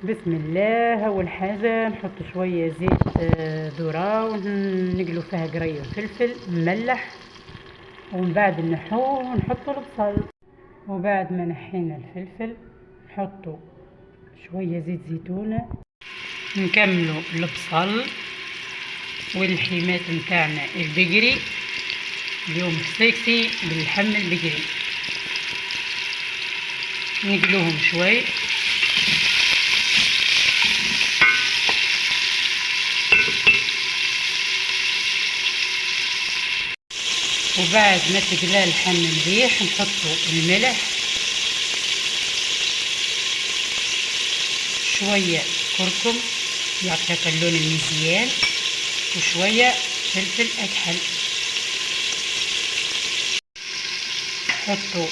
بسم الله. اول حاجه نحط شويه زيت ذره ونقلو فيها قرية وفلفل مملح، ومن بعد نحوه ونحطو البصل. وبعد ما نحينا الفلفل نحطو شويه زيت زيتونه، نكملو البصل واللحيمات نتاعنا البقري. اليوم فسيكسي باللحم البقري، نقلوهم شوي. وبعد ما تقلى اللحم مليح نحطو الملح، شوية كركم يعطي هكا اللون المزيان، وشوية فلفل أكحل. نحطو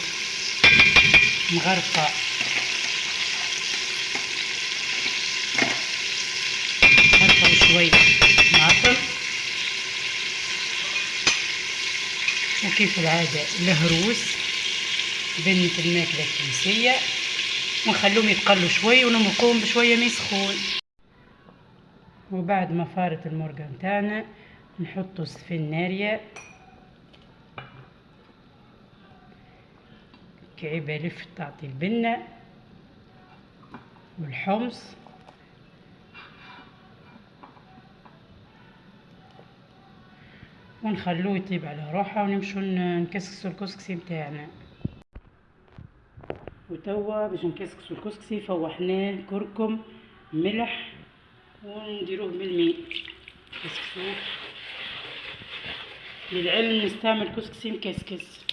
مغرفة شوية معطر، وكيف العادة الهروس بنة الماكلة التونسية، ونخلوهم يتقلوا شوي ونمرقوهم بشوية ما يسخون. وبعد ما فارت المرقة نتاعنا نحطو السفنارية، كعيبة لف تعطي البنة، والحمص، ونخلوه يطيب على روحه، ونمشو نكسكسو الكسكسي متاعنا. وتوا باش نكسكسو الكسكسي فوحناه كركم ملح ونديروه بالماء نكسكسوه. للعلم نستعمل كسكسي مكسكس.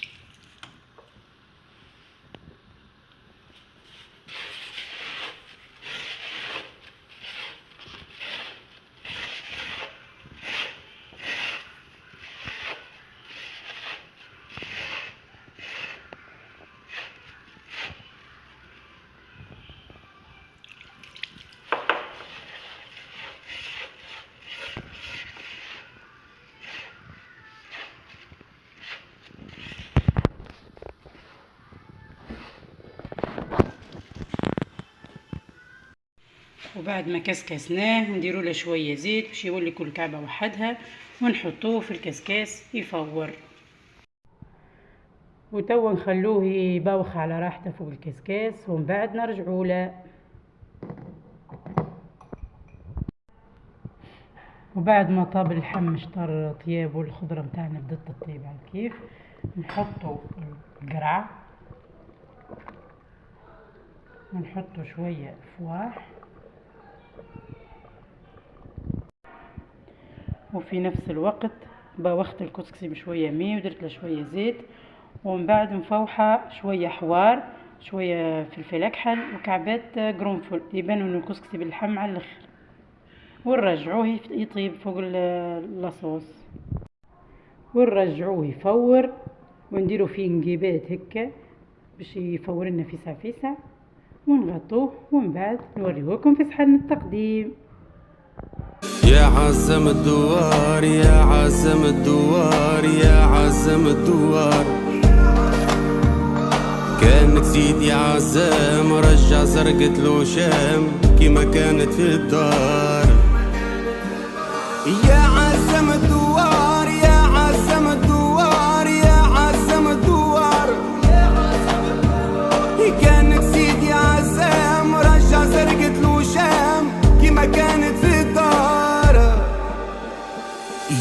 وبعد ما كسكسناه نديرو له شويه زيت باش يولي كل كعبه وحدها، ونحطوه في الكسكاس يفور. وتوا نخلوه يبوخ على راحته فوق الكسكاس، ومن بعد نرجعوا له. وبعد ما طاب اللحم شطر طياب والخضره متاعنا بدات تطيب على كيف، نحطوا القرع ونحطوا شويه فواح، وفي نفس الوقت بوخت الكسكسي بشويه ماء ودرت له شويه زيت، ومن بعد مفوحه شويه حوار، شويه فلفل اكحل وكعبات قرنفل، يبان انه الكسكسي باللحم على الاخر. ونرجعوه يطيب فوق اللاصوص، ونرجعوه يفور، ونديرو فيه نقيبات هكا باش يفور لنا فيسع فيسع، ونغطوه، ومن بعد نوريهولكم في صحن التقديم. يا عزم الدوار يا عزم الدوار يا عزم الدوار، كانك سيدي عزام رجع سرقت له شام كيما كانت في الدار. يا عزم الدوار يا عزم الدوار يا عزم الدوار، كانك سيدي عزام رجع سرقت له شام كيما كانت في الدار.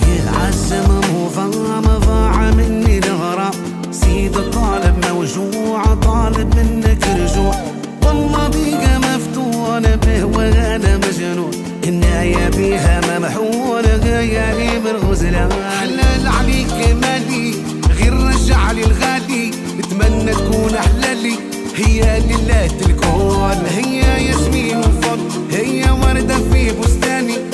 يا عزم مضاعة مني الغرام، سيد الطالب موجوع طالب منك رجوع، والله بيقى مفتون به وانا مجنون، النايا بيها ممحون غيالي بالغزلان. حلال عليك مالي غير رجع لي الغالي، نتمنى تكون احلالي هي لله الكون، هي ياسمين وفضل هي وردة في بستاني،